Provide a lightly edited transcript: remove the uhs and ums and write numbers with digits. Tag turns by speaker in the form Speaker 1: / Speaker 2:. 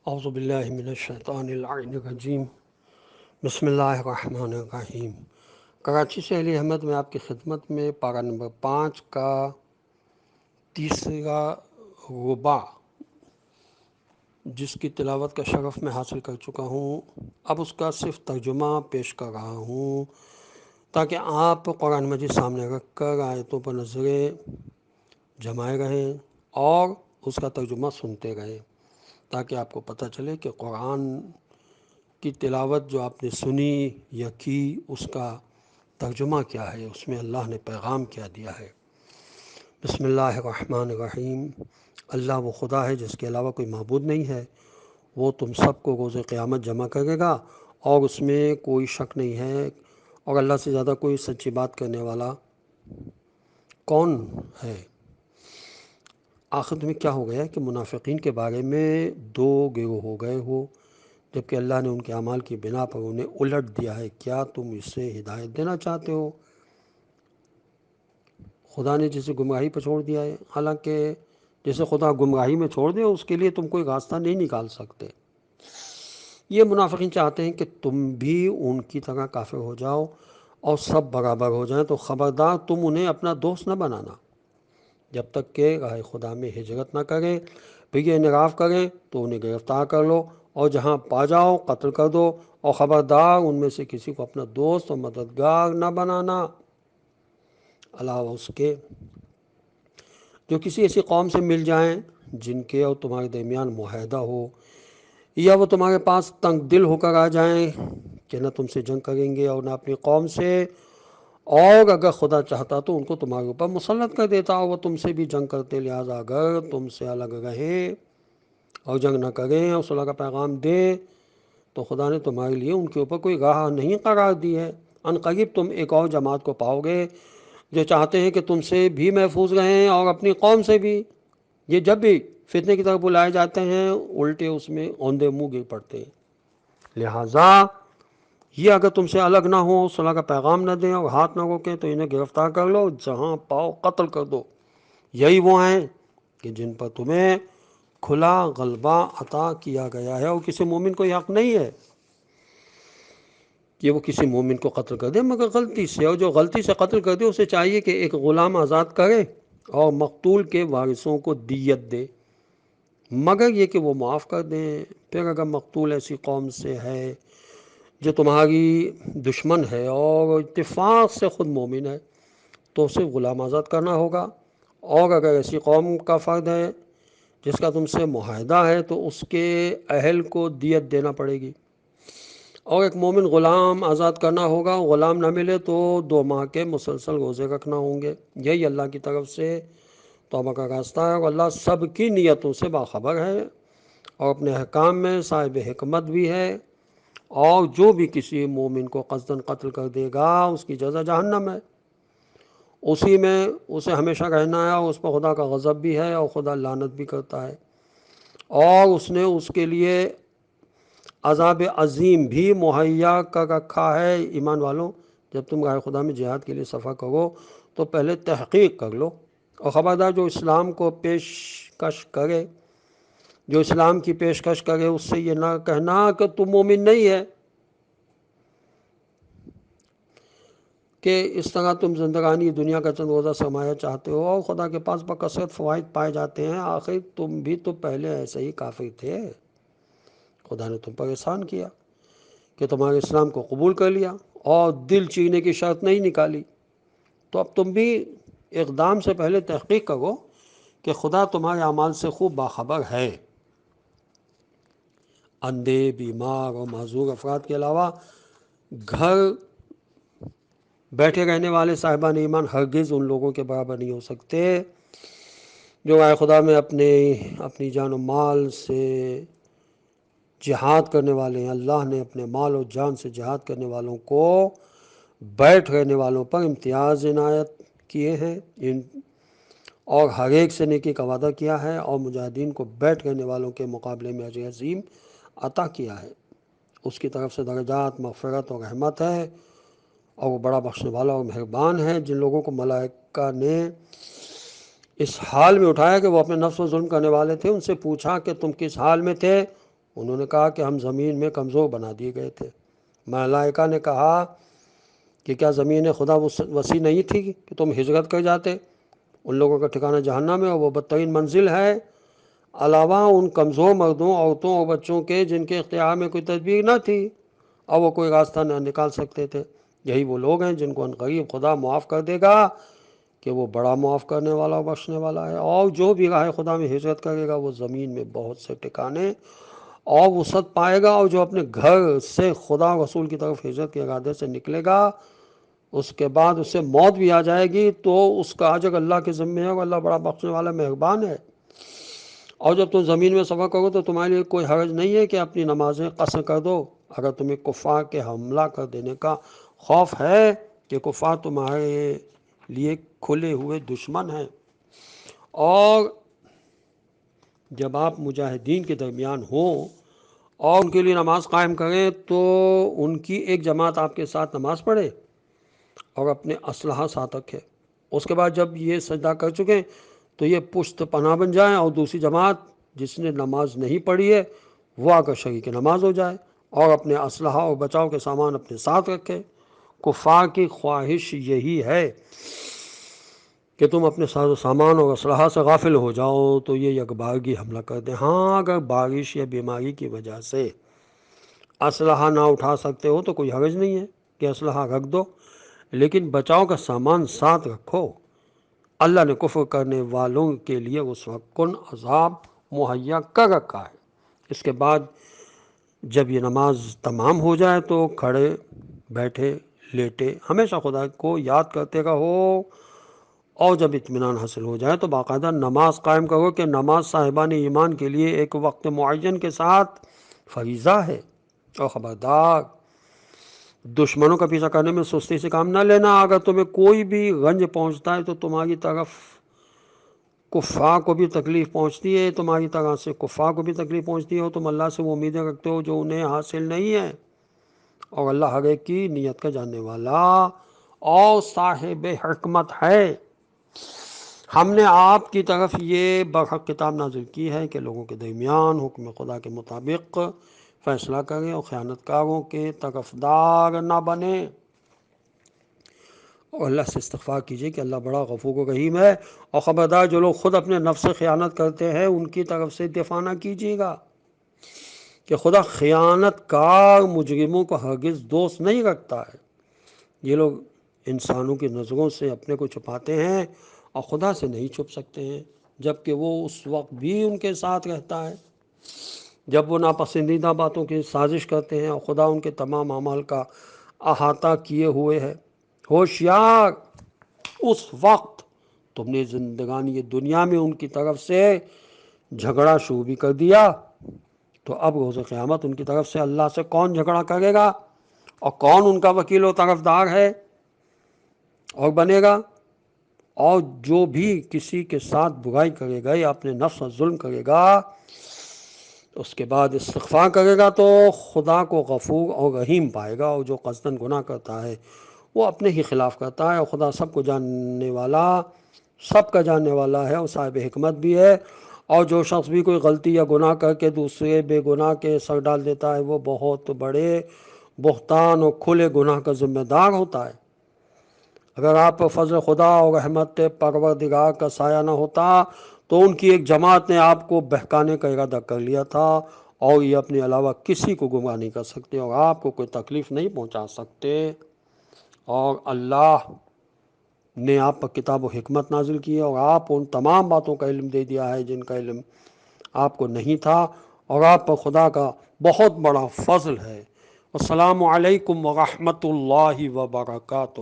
Speaker 1: اعوذ باللہ من الشیطان اللعین الرجیم بسم اللہ الرحمن الرحیم۔ کراچی سے علی احمد میں آپ کی خدمت میں پارہ نمبر 5 کا تیسرا ربع جس کی تلاوت کا شرف میں حاصل کر چکا ہوں، اب اس کا صرف ترجمہ پیش کر رہا ہوں تاکہ آپ قرآن مجید سامنے رکھ کر آیتوں پر نظریں جمائے رہیں اور اس کا ترجمہ سنتے رہیں، تاکہ آپ کو پتہ چلے کہ قرآن کی تلاوت جو آپ نے سنی یا کی اس کا ترجمہ کیا ہے، اس میں اللہ نے پیغام کیا دیا ہے۔ بسم اللہ الرحمن الرحیم۔ اللہ وہ خدا ہے جس کے علاوہ کوئی معبود نہیں ہے، وہ تم سب کو روز قیامت جمع کرے گا اور اس میں کوئی شک نہیں ہے، اور اللہ سے زیادہ کوئی سچی بات کرنے والا کون ہے۔ آخر میں کیا ہو گیا کہ منافقین کے بارے میں دو گروہ ہو گئے ہو، جبکہ اللہ نے ان کے اعمال کی بنا پر انہیں الٹ دیا ہے۔ کیا تم اسے ہدایت دینا چاہتے ہو؟ خدا نے جسے گمراہی پر چھوڑ دیا ہے، حالانکہ جسے خدا گمراہی میں چھوڑ دے اس کے لیے تم کوئی راستہ نہیں نکال سکتے۔ یہ منافقین چاہتے ہیں کہ تم بھی ان کی طرح کافر ہو جاؤ اور سب برابر ہو جائیں، تو خبردار تم انہیں اپنا دوست نہ بنانا جب تک کہ راہ خدا میں ہجرت نہ کریں، پھر یہ انحراف کریں تو انہیں گرفتار کر لو اور جہاں پا جاؤ قتل کر دو، اور خبردار ان میں سے کسی کو اپنا دوست اور مددگار نہ بنانا علاوہ اس کے جو کسی ایسی قوم سے مل جائیں جن کے اور تمہارے درمیان معاہدہ ہو، یا وہ تمہارے پاس تنگ دل ہو کر آ جائیں کہ نہ تم سے جنگ کریں گے اور نہ اپنی قوم سے، اور اگر خدا چاہتا تو ان کو تمہارے اوپر مسلط کر دیتا اور وہ تم سے بھی جنگ کرتے، لہٰذا اگر تم سے الگ رہیں اور جنگ نہ کریں اور صلح کا پیغام دیں تو خدا نے تمہارے لیے ان کے اوپر کوئی راہ نہیں قرار دی ہے۔ ان قریب تم ایک اور جماعت کو پاؤ گے جو چاہتے ہیں کہ تم سے بھی محفوظ رہیں اور اپنی قوم سے بھی۔ یہ جب بھی فتنے کی طرف بلائے جاتے ہیں الٹے اس میں اوندے منہ گر پڑتے ہیں، لہٰذا یہ اگر تم سے الگ نہ ہو، صلح کا پیغام نہ دیں اور ہاتھ نہ روکیں تو انہیں گرفتار کر لو، جہاں پاؤ قتل کر دو۔ یہی وہ ہیں کہ جن پر تمہیں کھلا غلبہ عطا کیا گیا ہے، اور کسی مومن کو یہ حق نہیں ہے کہ وہ کسی مومن کو قتل کر دے مگر غلطی سے، اور جو غلطی سے قتل کر دے اسے چاہیے کہ ایک غلام آزاد کرے اور مقتول کے وارثوں کو دیت دے، مگر یہ کہ وہ معاف کر دیں۔ پھر اگر مقتول ایسی قوم سے ہے جو تمہاری دشمن ہے اور اتفاق سے خود مومن ہے تو اسے غلام آزاد کرنا ہوگا، اور اگر ایسی قوم کا فرد ہے جس کا تم سے معاہدہ ہے تو اس کے اہل کو دیت دینا پڑے گی، اور ایک مومن غلام آزاد کرنا ہوگا۔ غلام نہ ملے تو 2 ماہ کے مسلسل روزے رکھنا ہوں گے۔ یہی اللہ کی طرف سے توبہ کا راستہ ہے، اور اللہ سب کی نیتوں سے باخبر ہے اور اپنے احکام میں صاحب حکمت بھی ہے، اور جو بھی کسی مومن کو قصداً قتل کر دے گا اس کی جزا جہنم ہے، اسی میں اسے ہمیشہ رہنا ہے، اور اس پر خدا کا غضب بھی ہے اور خدا لعنت بھی کرتا ہے، اور اس نے اس کے لیے عذاب عظیم بھی مہیا کر رکھا ہے۔ ایمان والوں، جب تم راہ خدا میں جہاد کے لیے سفر کرو تو پہلے تحقیق کر لو، اور خبردار جو اسلام کو پیشکش کرے، جو اسلام کی پیشکش کرے اس سے یہ نہ کہنا کہ تم مومن نہیں ہے، کہ اس طرح تم زندگانی دنیا کا چند روزہ سرمایہ چاہتے ہو اور خدا کے پاس بکثرت فوائد پائے جاتے ہیں، آخر تم بھی تو پہلے ایسے ہی کافر تھے۔ خدا نے تم پر احسان کیا کہ تمہارے اسلام کو قبول کر لیا اور دل چیرنے کی شرط نہیں نکالی، تو اب تم بھی اقدام سے پہلے تحقیق کرو کہ خدا تمہارے اعمال سے خوب باخبر ہے۔ اندھے، بیمار اور معذور افراد کے علاوہ گھر بیٹھے رہنے والے صاحبان ایمان ہرگز ان لوگوں کے برابر نہیں ہو سکتے جو راہ خدا میں اپنی جان و مال سے جہاد کرنے والے ہیں۔ اللہ نے اپنے مال و جان سے جہاد کرنے والوں کو بیٹھ رہنے والوں پر امتیاز عنایت کیے ہیں، اور ہر ایک سے نیکی کا وعدہ کیا ہے، اور مجاہدین کو بیٹھ رہنے والوں کے مقابلے میں اجر عظیم عطا کیا ہے۔ اس کی طرف سے درجات، مغفرت اور رحمت ہے، اور وہ بڑا بخشنے والا اور مہربان ہے۔ جن لوگوں کو ملائکہ نے اس حال میں اٹھایا کہ وہ اپنے نفس و ظلم کرنے والے تھے، ان سے پوچھا کہ تم کس حال میں تھے؟ انہوں نے کہا کہ ہم زمین میں کمزور بنا دیے گئے تھے۔ ملائکہ نے کہا کہ کیا زمین خدا وسیع نہیں تھی کہ تم ہجرت کر جاتے؟ ان لوگوں کا ٹھکانہ جہنم ہے اور وہ بدترین منزل ہے، علاوہ ان کمزور مردوں، عورتوں اور بچوں کے جن کے اختیار میں کوئی تدبیر نہ تھی اور وہ کوئی راستہ نہ نکال سکتے تھے۔ یہی وہ لوگ ہیں جن کو عنقریب خدا معاف کر دے گا کہ وہ بڑا معاف کرنے والا اور بخشنے والا ہے۔ اور جو بھی راہ خدا میں ہجرت کرے گا وہ زمین میں بہت سے ٹھکانے اور وسعت پائے گا، اور جو اپنے گھر سے خدا و رسول کی طرف ہجرت کے ارادے سے نکلے گا، اس کے بعد اسے موت بھی آ جائے گی تو اس کا اجر اللہ کے ذمہ ہے، اور اللہ بڑا بخشنے والا مہربان ہے۔ اور جب تم زمین میں سفر کرو تو تمہارے لیے کوئی حرج نہیں ہے کہ اپنی نمازیں قصر کر دو، اگر تمہیں کفار کے حملہ کر دینے کا خوف ہے کہ کفار تمہارے لیے کھلے ہوئے دشمن ہیں۔ اور جب آپ مجاہدین کے درمیان ہوں اور ان کے لیے نماز قائم کریں تو ان کی ایک جماعت آپ کے ساتھ نماز پڑھے اور اپنے اسلحہ ساتھ رکھے۔ اس کے بعد جب یہ سجدہ کر چکیں تو یہ پشت پناہ بن جائیں، اور دوسری جماعت جس نے نماز نہیں پڑھی ہے وہ آ کر شریک نماز ہو جائے اور اپنے اسلحہ اور بچاؤ کے سامان اپنے ساتھ رکھے۔ کفار کی خواہش یہی ہے کہ تم اپنے ساز و سامان اور اسلحہ سے غافل ہو جاؤ تو یہ یکبارگی حملہ کر دیں۔ ہاں، اگر بارش یا بیماری کی وجہ سے اسلحہ نہ اٹھا سکتے ہو تو کوئی حرج نہیں ہے کہ اسلحہ رکھ دو، لیکن بچاؤ کا سامان ساتھ رکھو۔ اللہ نے کفر کرنے والوں کے لیے اس وقت کن عذاب مہیا کر رکھا ہے۔ اس کے بعد جب یہ نماز تمام ہو جائے تو کھڑے بیٹھے لیٹے ہمیشہ خدا کو یاد کرتے رہو، اور جب اطمینان حاصل ہو جائے تو باقاعدہ نماز قائم کرو کہ نماز صاحبان ایمان کے لیے ایک وقت معین کے ساتھ فریضہ ہے۔ اور خبردار، دشمنوں کا پیچھا کرنے میں سستی سے کام نہ لینا۔ اگر تمہیں کوئی بھی رنج پہنچتا ہے تو تمہاری طرف کفار کو بھی تکلیف پہنچتی ہے، تمہاری طرح سے کفار کو بھی تکلیف پہنچتی ہے، اور تم اللہ سے وہ امیدیں رکھتے ہو جو انہیں حاصل نہیں ہے، اور اللہ ہر ایک کی نیت کا جاننے والا اور صاحب حکمت ہے۔ ہم نے آپ کی طرف یہ برحق کتاب نازل کی ہے کہ لوگوں کے درمیان حکم خدا کے مطابق فیصلہ کریں اور خیانت کاروں کے طرفدار نہ بنیں، اور اللہ سے استغفار کیجیے کہ اللہ بڑا غفور و رحیم ہے۔ اور خبردار، جو لوگ خود اپنے نفس سے خیانت کرتے ہیں ان کی طرف سے دفاع نہ کیجیے گا کہ خدا خیانت کار مجرموں کو ہرگز دوست نہیں رکھتا ہے۔ یہ لوگ انسانوں کی نظروں سے اپنے کو چھپاتے ہیں اور خدا سے نہیں چھپ سکتے ہیں، جبکہ وہ اس وقت بھی ان کے ساتھ رہتا ہے جب وہ ناپسندیدہ باتوں کی سازش کرتے ہیں، اور خدا ان کے تمام اعمال کا احاطہ کیے ہوئے ہے۔ ہوشیار، اس وقت تم نے زندگانی دنیا میں ان کی طرف سے جھگڑا شروع بھی کر دیا تو اب روز قیامت ان کی طرف سے اللہ سے کون جھگڑا کرے گا اور کون ان کا وکیل و طرفدار ہے اور بنے گا؟ اور جو بھی کسی کے ساتھ برائی کرے گا یا اپنے نفس پر ظلم کرے گا اس کے بعد استغفار کرے گا تو خدا کو غفور اور رحیم پائے گا، اور جو قصداً گناہ کرتا ہے وہ اپنے ہی خلاف کرتا ہے، اور خدا سب کو جاننے والا، سب کا جاننے والا ہے اور صاحب حکمت بھی ہے۔ اور جو شخص بھی کوئی غلطی یا گناہ کر کے دوسرے بے گناہ کے سر ڈال دیتا ہے وہ بہت بڑے بہتان اور کھلے گناہ کا ذمہ دار ہوتا ہے۔ اگر آپ پر فضل خدا اور رحمت پروردگار کا سایہ نہ ہوتا تو ان کی ایک جماعت نے آپ کو بہکانے کا ارادہ کر لیا تھا، اور یہ اپنے علاوہ کسی کو گمراہ نہیں کر سکتے اور آپ کو کوئی تکلیف نہیں پہنچا سکتے۔ اور اللہ نے آپ پر کتاب و حکمت نازل کی ہے اور آپ ان تمام باتوں کا علم دے دیا ہے جن کا علم آپ کو نہیں تھا، اور آپ پر خدا کا بہت بڑا فضل ہے۔ السلام علیکم ورحمۃ اللہ وبرکاتہ۔